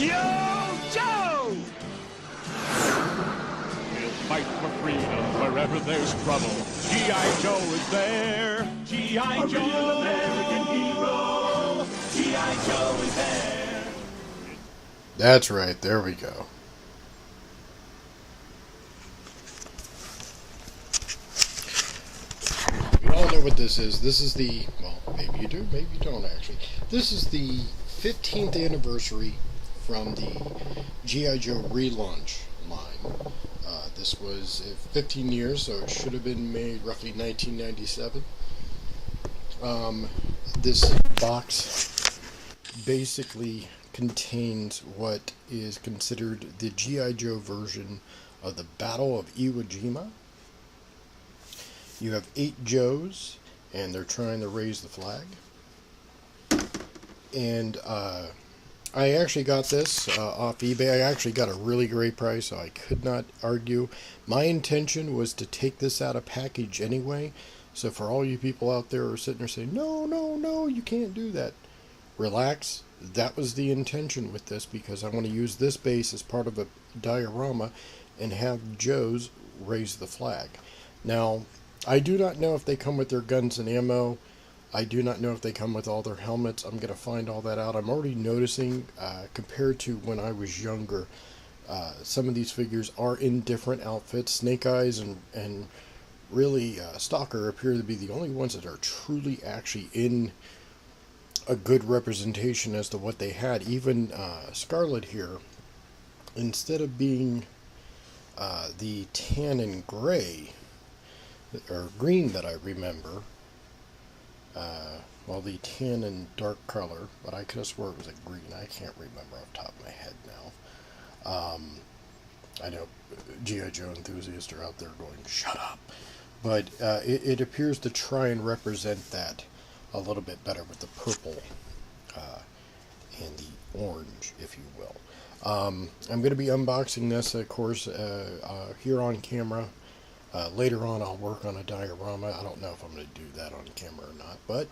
Yo, Joe! We'll fight for freedom wherever there's trouble. G.I. Joe is there. G.I. Joe, American hero. G.I. Joe is there. That's right, there we go. We all know what this is. This is the, well, maybe you do, maybe you don't actually. This is the 15th anniversary from the G.I. Joe relaunch line. This was 15 years, so it should have been made roughly 1997. This box basically contains what is considered the G.I. Joe version of the Battle of Iwo Jima. You have 8 Joes, and they're trying to raise the flag. And I actually got this off eBay. I actually got a really great price, so I could not argue. My intention was to take this out of package anyway. So for all you people out there who are sitting there saying, no, no, no, you can't do that. Relax. That was the intention with this, because I want to use this base as part of a diorama and have Joes raise the flag. Now, I do not know if they come with their guns and ammo. I do not know if they come with all their helmets. I'm going to find all that out. I'm already noticing, compared to when I was younger, some of these figures are in different outfits. Snake Eyes and really Stalker appear to be the only ones that are truly actually in a good representation as to what they had. Even Scarlet here, instead of being the tan and gray, or green that I remember, well, the tan and dark color, but I could have swore it was a green. I can't remember off the top of my head now. I know G.I. Joe enthusiasts are out there going, shut up. But it appears to try and represent that a little bit better with the purple and the orange, if you will. I'm going to be unboxing this, of course, here on camera. Later on, I'll work on a diorama. I don't know if I'm going to do that on camera or not, but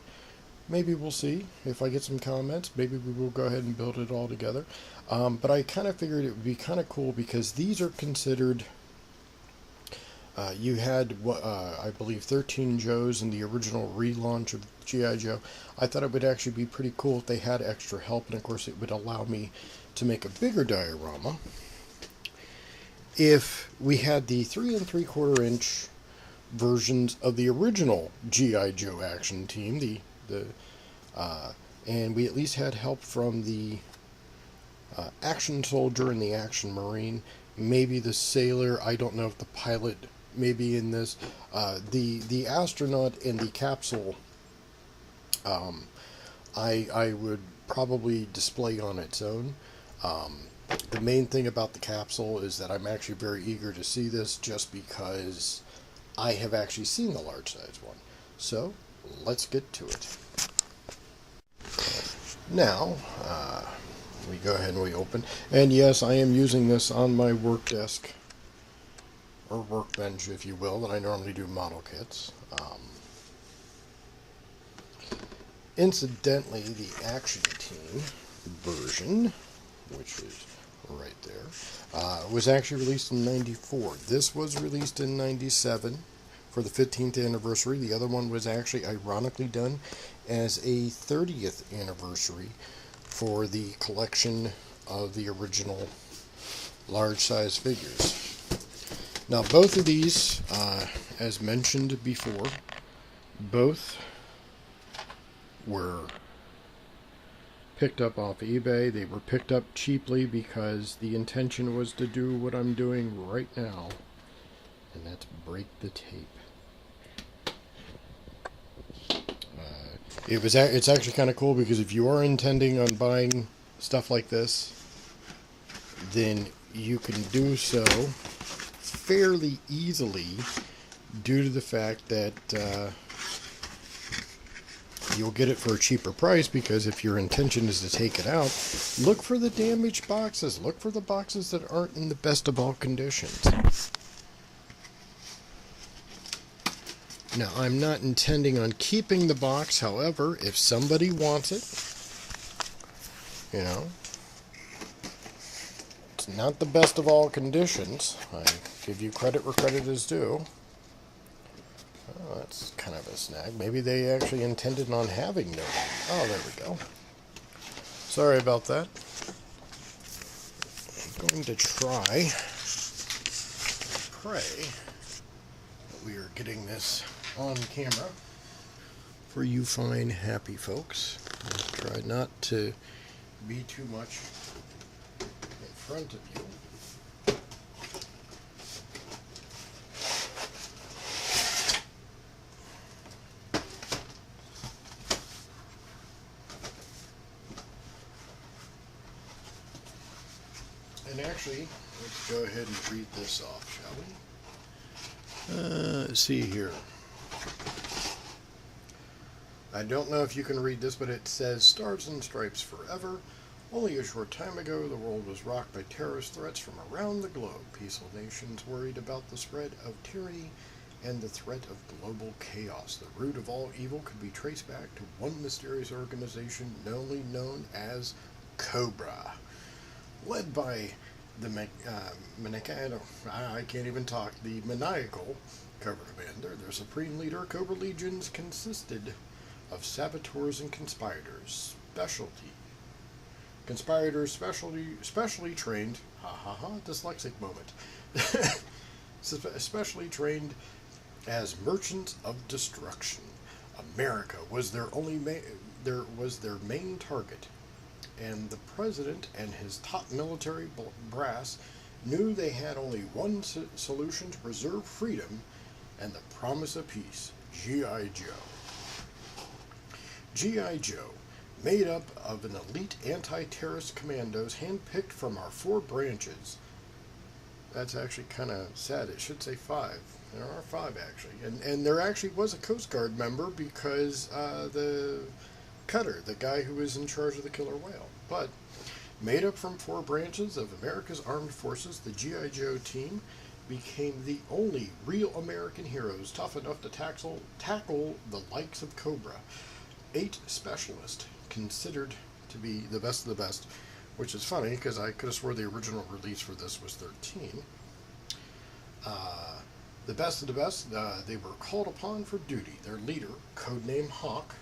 maybe we'll see. If I get some comments, maybe we will go ahead and build it all together. But I kind of figured it would be kind of cool, because these are considered... you had, I believe, 13 Joes in the original relaunch of G.I. Joe. I thought it would actually be pretty cool if they had extra help, and of course it would allow me to make a bigger diorama if we had the 3 3/4 inch versions of the original G.I. Joe action team, and we at least had help from the action soldier and the action marine, maybe the sailor. I don't know if the pilot may be in this. The astronaut and the capsule, I would probably display on its own. The main thing about the capsule is that I'm actually very eager to see this, just because I have actually seen the large size one. So, let's get to it. Now, we go ahead and we open. And yes, I am using this on my work desk, or workbench, if you will, that I normally do model kits. Incidentally, the Action Team version, which is right there, was actually released in '94. This was released in '97 for the 15th anniversary. The other one was actually ironically done as a 30th anniversary for the collection of the original large size figures. Now, both of these, as mentioned before, both were picked up off eBay. They were picked up cheaply because the intention was to do what I'm doing right now, and that's break the tape. It's actually kind of cool, because if you are intending on buying stuff like this, then you can do so fairly easily, due to the fact that you'll get it for a cheaper price, because if your intention is to take it out, look for the damaged boxes. Look for the boxes that aren't in the best of all conditions. Now, I'm not intending on keeping the box. However, if somebody wants it, you know, It's not the best of all conditions. I give you credit where credit is due. Oh, that's kind of a snag. Maybe they actually intended on having no name. Oh, there we go. Sorry about that. I'm going to try. Pray that we are getting this on camera for you fine, happy folks. I'll try not to be too much in front of you. And actually, let's go ahead and read this off, shall we? Let's see here. I don't know if you can read this, but it says, Stars and Stripes forever. Only a short time ago, the world was rocked by terrorist threats from around the globe. Peaceful nations worried about the spread of tyranny and the threat of global chaos. The root of all evil could be traced back to one mysterious organization only known as Cobra. Led by the I can't even talk. The maniacal Cobra Commander, their supreme leader, Cobra Legions consisted of saboteurs and conspirators, specially trained, dyslexic moment, especially trained as merchants of destruction. America was their main target, and the president and his top military brass knew they had only one solution to preserve freedom and the promise of peace: G.I. Joe. G.I. Joe, made up of an elite anti-terrorist commandos handpicked from our 4 branches. That's actually kind of sad. It should say 5. There are 5 actually, and there actually was a Coast Guard member because the Cutter, the guy who was in charge of the killer whale. But made up from 4 branches of America's armed forces, the G.I. Joe team became the only real American heroes tough enough to tackle the likes of Cobra. 8 specialists, considered to be the best of the best, which is funny because I could have swore the original release for this was 13. The best of the best, they were called upon for duty. Their leader, codename Hawk,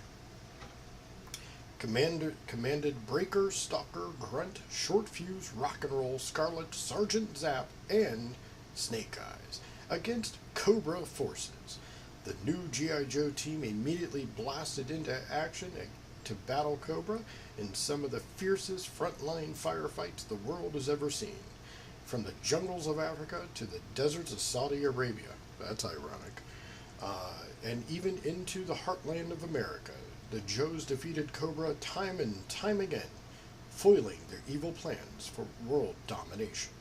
commanded Breaker, Stalker, Grunt, Short Fuse, Rock and Roll, Scarlet, Sergeant Zap, and Snake Eyes against Cobra forces. The new G.I. Joe team immediately blasted into action to battle Cobra in some of the fiercest frontline firefights the world has ever seen. From the jungles of Africa to the deserts of Saudi Arabia. That's ironic. And even into the heartland of America. The Joes defeated Cobra time and time again, foiling their evil plans for world domination.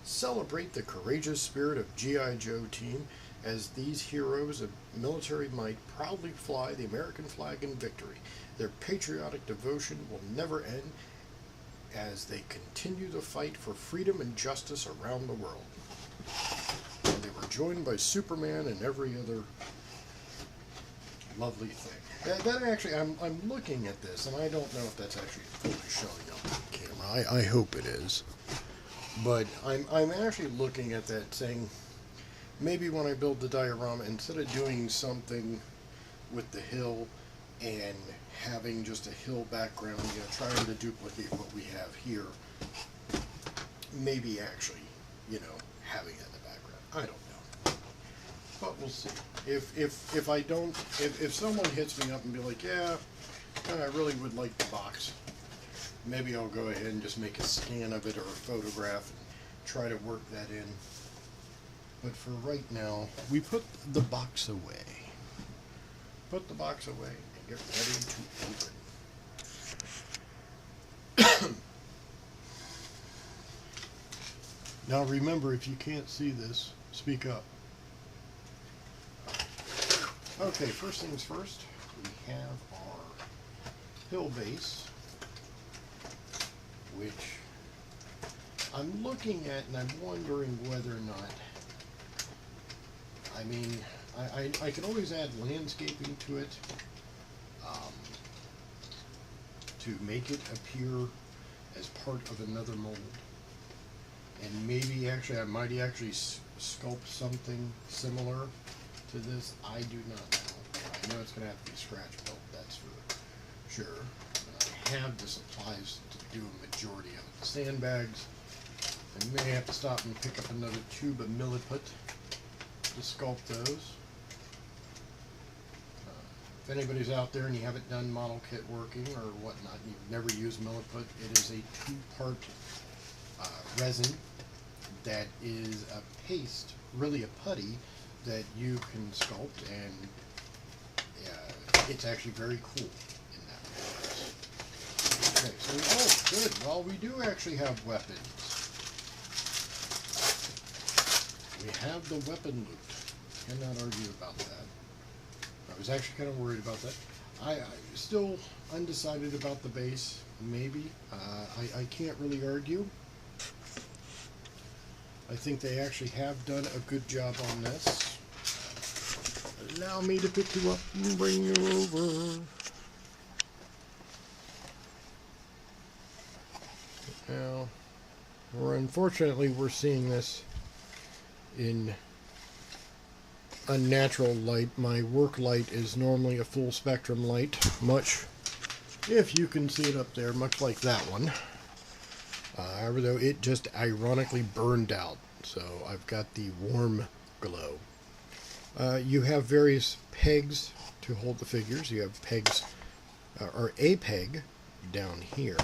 Celebrate the courageous spirit of G.I. Joe team as these heroes of military might proudly fly the American flag in victory. Their patriotic devotion will never end as they continue the fight for freedom and justice around the world. And they were joined by Superman and every other lovely thing. That actually, I'm looking at this, and I don't know if that's actually fully showing up on camera. I hope it is. But I'm actually looking at that saying, maybe when I build the diorama, instead of doing something with the hill and having just a hill background, trying to duplicate what we have here, maybe actually, having it in the background. I don't know. But we'll see. If I don't, if someone hits me up and be like, yeah, I really would like the box, maybe I'll go ahead and just make a scan of it or a photograph and try to work that in. But for right now, we put the box away. Put the box away and get ready to open. Now remember, if you can't see this, speak up. Okay, first things first, we have our hill base, which I'm looking at and I'm wondering whether or not, I can always add landscaping to it to make it appear as part of another mold. And maybe actually I might actually sculpt something similar to this. I do not know. I know it's going to have to be scratch built, that's for sure. I have the supplies to do a majority of it. The sandbags, I may have to stop and pick up another tube of Milliput to sculpt those. If anybody's out there and you haven't done model kit working or whatnot, and you've never used Milliput, it is a two-part resin that is a paste, really a putty, that you can sculpt, and it's actually very cool in that regard. Okay, so, oh, good. Well, we do actually have weapons. We have the weapon loot. Cannot argue about that. I was actually kind of worried about that. I still undecided about the base, maybe. I can't really argue. I think they actually have done a good job on this. Allow me to pick you up and bring you over. Now, unfortunately, we're seeing this in unnatural light. My work light is normally a full spectrum light, much, if you can see it up there, much like that one. However, though, it just ironically burned out, so I've got the warm glow. You have various pegs to hold the figures. You have pegs, or a peg down here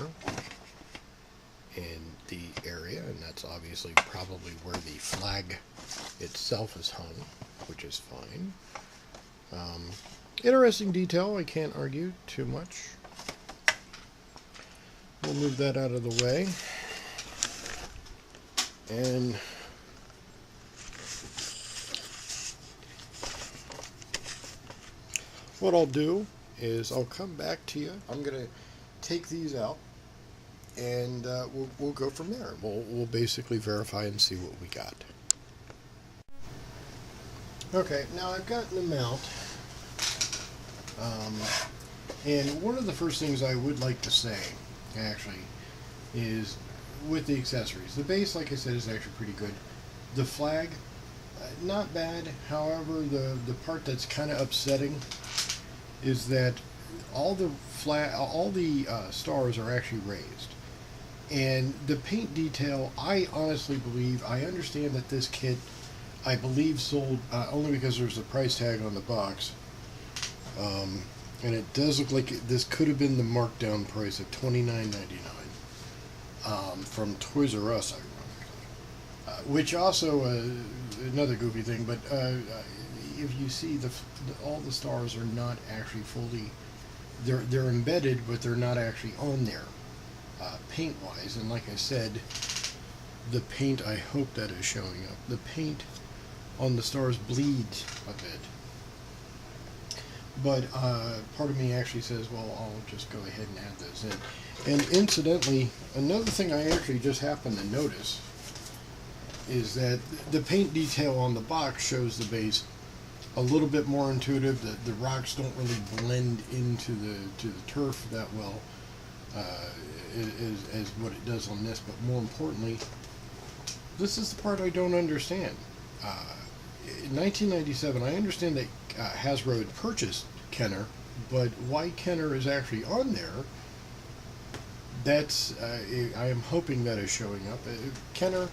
in the area, and that's obviously probably where the flag itself is hung, which is fine. Interesting detail, I can't argue too much. We'll move that out of the way. And what I'll do is I'll come back to you. I'm going to take these out, and we'll go from there. We'll basically verify and see what we got. Okay, now I've gotten them out. And one of the first things I would like to say, actually, is with the accessories. The base, like I said, is actually pretty good. The flag, not bad. However, the part that's kind of upsetting is that all the stars are actually raised. And the paint detail, I honestly believe, I understand that this kit, I believe, sold only because there's a price tag on the box. And it does look like this could have been the markdown price of $29.99 from Toys R Us, ironically. Which also, another goofy thing, but if you see, all the stars are not actually fully, they're embedded, but they're not actually on there, paint-wise. And like I said, the paint, I hope that is showing up. The paint on the stars bleeds a bit. But part of me actually says, well, I'll just go ahead and add those in. And incidentally, another thing I actually just happened to notice is that the paint detail on the box shows the base a little bit more intuitive. The rocks don't really blend into the turf that well as what it does on this. But more importantly, this is the part I don't understand. In 1997, I understand that Hasbro had purchased Kenner, but why Kenner is actually on there, that's, I am hoping that is showing up. Kenner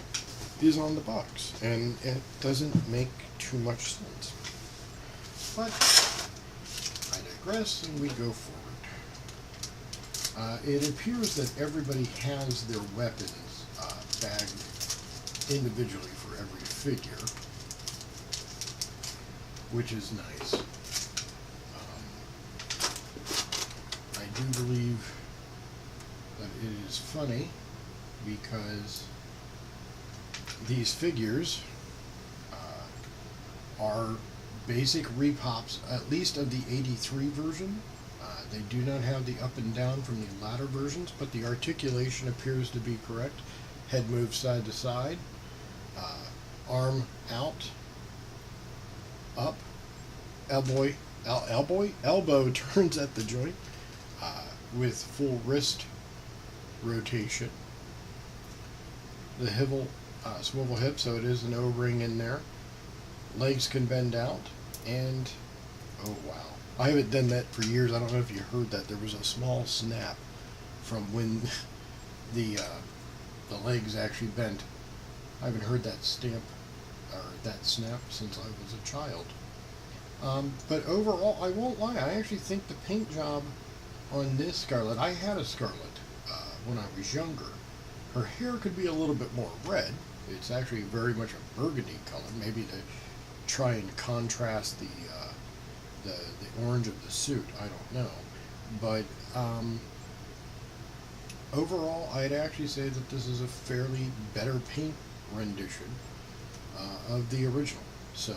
is on the box, and it doesn't make too much sense. But I digress, and we go forward. It appears that everybody has their weapons bagged individually for every figure, which is nice. I do believe that it is funny because these figures are basic repops, at least of the 83 version. They do not have the up and down from the latter versions, but the articulation appears to be correct. Head moves side to side, arm out, up, elbow turns at the joint with full wrist rotation. The swivel hip, so it is an O-ring in there. Legs can bend out, and oh wow, I haven't done that for years. I don't know if you heard that. There was a small snap from when the legs actually bent. I haven't heard that stamp or that snap since I was a child. But overall, I won't lie. I actually think the paint job on this Scarlet, I had a Scarlet when I was younger. Her hair could be a little bit more red. It's actually very much a burgundy color, maybe to try and contrast the orange of the suit. I don't know, but overall, I'd actually say that this is a fairly better paint rendition of the original. So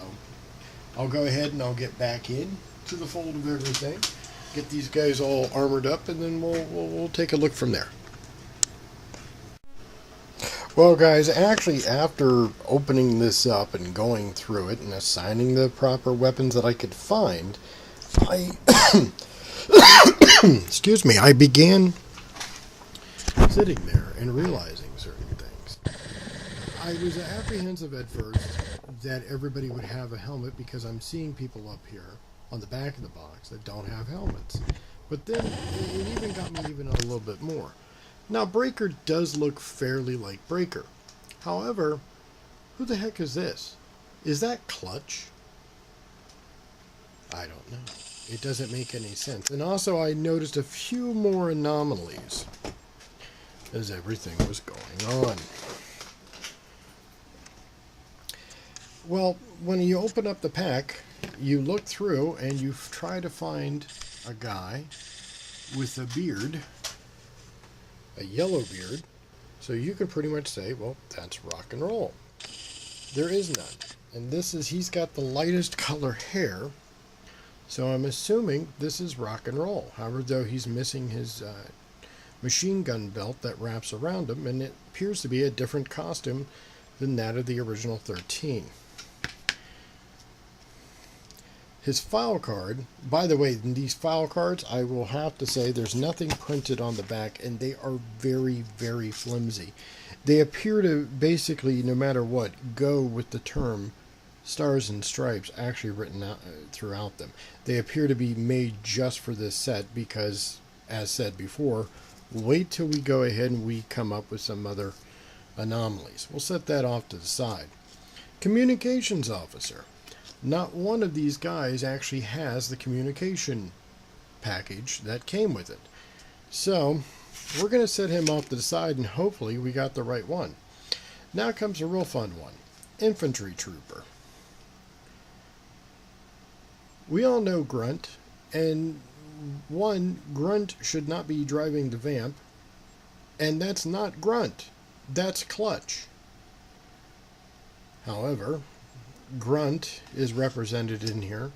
I'll go ahead and I'll get back in to the fold of everything, get these guys all armored up, and then we'll take a look from there. Well, guys, actually, after opening this up and going through it and assigning the proper weapons that I could find, I excuse me, I began sitting there and realizing certain things. I was apprehensive at first that everybody would have a helmet, because I'm seeing people up here on the back of the box that don't have helmets. But then it even got me even a little bit more. Now, Breaker does look fairly like Breaker. However, who the heck is this? Is that Clutch? I don't know. It doesn't make any sense. And also, I noticed a few more anomalies as everything was going on. Well, when you open up the pack, you look through and you try to find a guy with a beard, a yellow beard, so you can pretty much say, well, that's rock and roll. There is none. And he's got the lightest color hair, so I'm assuming this is rock and roll. However, though, he's missing his machine gun belt that wraps around him, and it appears to be a different costume than that of the original 13. His file card, by the way, in these file cards, I will have to say there's nothing printed on the back, and they are very, very flimsy. They appear to basically, no matter what, go with the term Stars and Stripes actually written out throughout them. They appear to be made just for this set because, as said before, wait till we go ahead and we come up with some other anomalies. We'll set that off to the side. Communications officer. Not one of these guys actually has the communication package that came with it. So, we're going to set him off to the side, and hopefully we got the right one. Now comes a real fun one. Infantry trooper. We all know Grunt, and Grunt should not be driving the Vamp, and that's not Grunt. That's Clutch. However, Grunt is represented in here,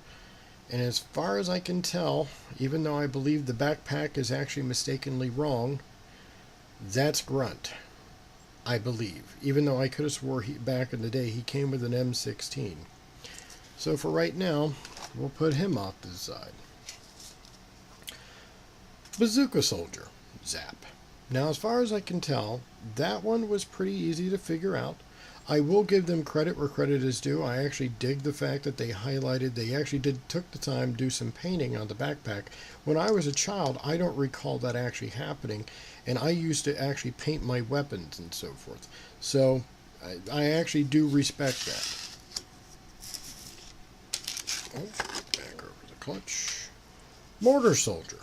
and as far as I can tell, even though I believe the backpack is actually mistakenly wrong, that's Grunt, I believe, even though I could have swore back in the day he came with an M16. So for right now, we'll put him off to the side. Bazooka Soldier, Zap. Now, as far as I can tell, that one was pretty easy to figure out. I will give them credit where credit is due. I actually dig the fact that they actually took the time to do some painting on the backpack. When I was a child, I don't recall that actually happening, and I used to actually paint my weapons and so forth. So, I actually do respect that. Oh, back over the Clutch. Mortar Soldier.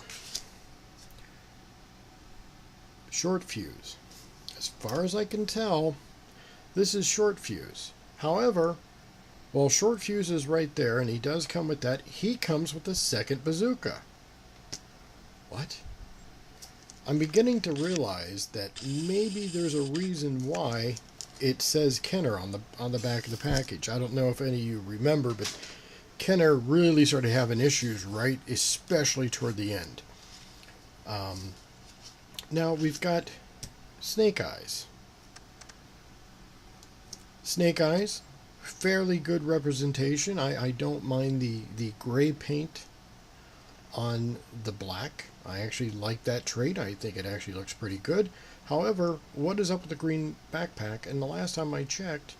Short Fuse. As far as I can tell, this is Short Fuse. However, while Short Fuse is right there, and he does come with that, he comes with a second bazooka. What? I'm beginning to realize that maybe there's a reason why it says Kenner on the back of the package. I don't know if any of you remember, but Kenner really started having issues, right? Especially toward the end. Now we've got Snake Eyes. Snake Eyes, fairly good representation. I don't mind the gray paint on the black. I actually like that trait. I think it actually looks pretty good. However, what is up with the green backpack? And the last time I checked,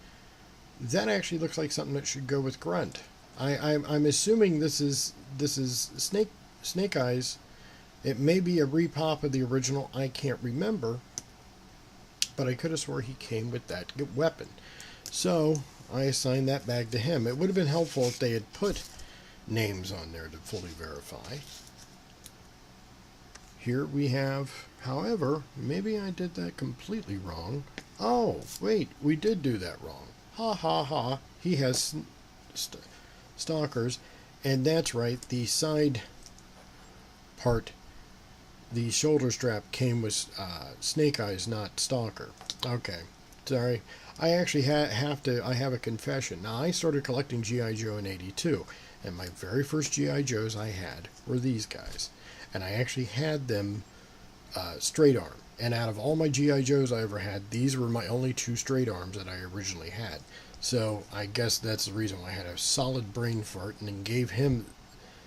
that actually looks like something that should go with Grunt. I'm assuming this is Snake Eyes. It may be a repop of the original. I can't remember, but I could have swore he came with that weapon. So I assigned that bag to him. It would have been helpful if they had put names on there to fully verify. Here we have, however, maybe I did that completely wrong. Oh, wait, we did do that wrong. Ha ha ha. He has stalkers, and that's right, the side part, the shoulder strap came with Snake Eyes, not Stalker. Okay, sorry. I actually I have a confession. Now, I started collecting G.I. Joe in '82, and my very first G.I. Joes I had were these guys. And I actually had them straight arm. And out of all my G.I. Joes I ever had, these were my only 2 straight arms that I originally had. So I guess that's the reason why I had a solid brain fart and then gave him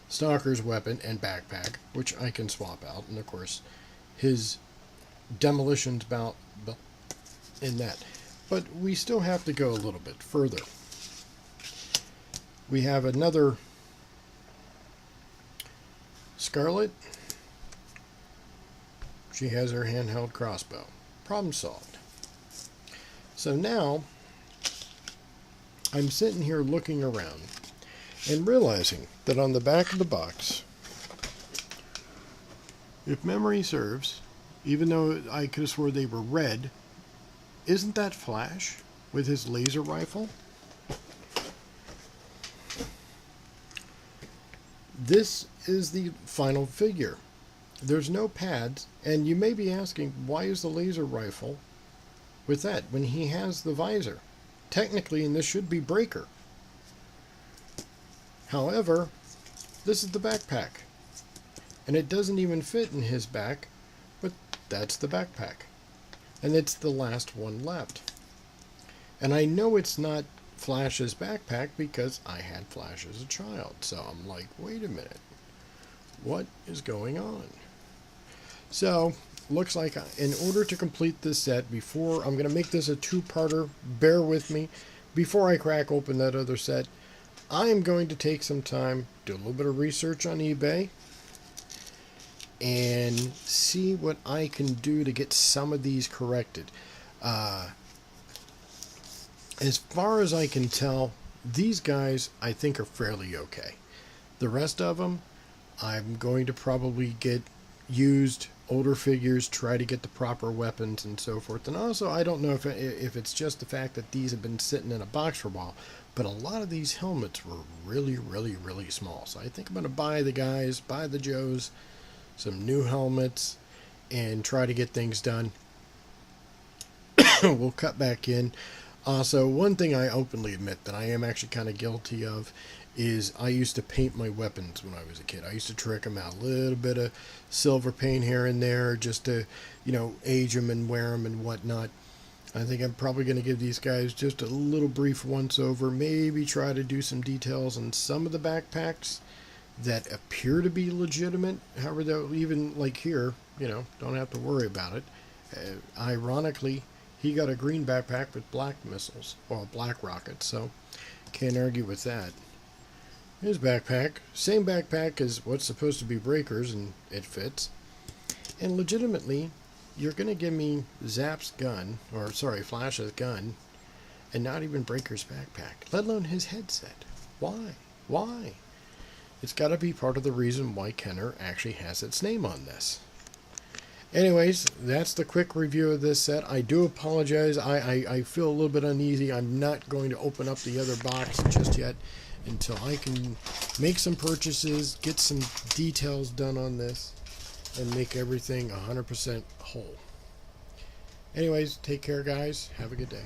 Stalker's weapon and backpack, which I can swap out. And of course, his demolitions belt in that. But we still have to go a little bit further. We have another Scarlet. She has her handheld crossbow. Problem solved. So now, I'm sitting here looking around and realizing that on the back of the box, if memory serves, even though I could have swore they were red, isn't that Flash with his laser rifle? This is the final figure. There's no pads, and you may be asking, why is the laser rifle with that when he has the visor? Technically, and this should be Breaker. However, this is the backpack. And it doesn't even fit in his back, but that's the backpack. And it's the last one left. And I know it's not Flash's backpack because I had Flash as a child. So I'm like, wait a minute. What is going on? So, looks like in order to complete this set, before I'm going to make this a 2-parter, bear with me, before I crack open that other set, I am going to take some time, do a little bit of research on eBay, and see what I can do to get some of these corrected. As far as I can tell, these guys I think are fairly okay. The rest of them, I'm going to probably get used older figures, try to get the proper weapons and so forth. And also, I don't know if it's just the fact that these have been sitting in a box for a while, but a lot of these helmets were really, really, really small. So I think I'm going to buy the Joes, some new helmets, and try to get things done. We'll cut back in. So one thing I openly admit that I am actually kind of guilty of is I used to paint my weapons when I was a kid. I used to trick them out, a little bit of silver paint here and there just to, age them and wear them and whatnot. I think I'm probably going to give these guys just a little brief once over, maybe try to do some details on some of the backpacks that appear to be legitimate. However, they'll even, like here, don't have to worry about it. Ironically, he got a green backpack with black missiles, or black rockets, so can't argue with that. His backpack, same backpack as what's supposed to be Breaker's, and it fits. And legitimately, you're going to give me Zap's gun, Flash's gun, and not even Breaker's backpack, let alone his headset. Why? Why? It's got to be part of the reason why Kenner actually has its name on this. Anyways, that's the quick review of this set. I do apologize. I feel a little bit uneasy. I'm not going to open up the other box just yet until I can make some purchases, get some details done on this, and make everything 100% whole. Anyways, take care, guys. Have a good day.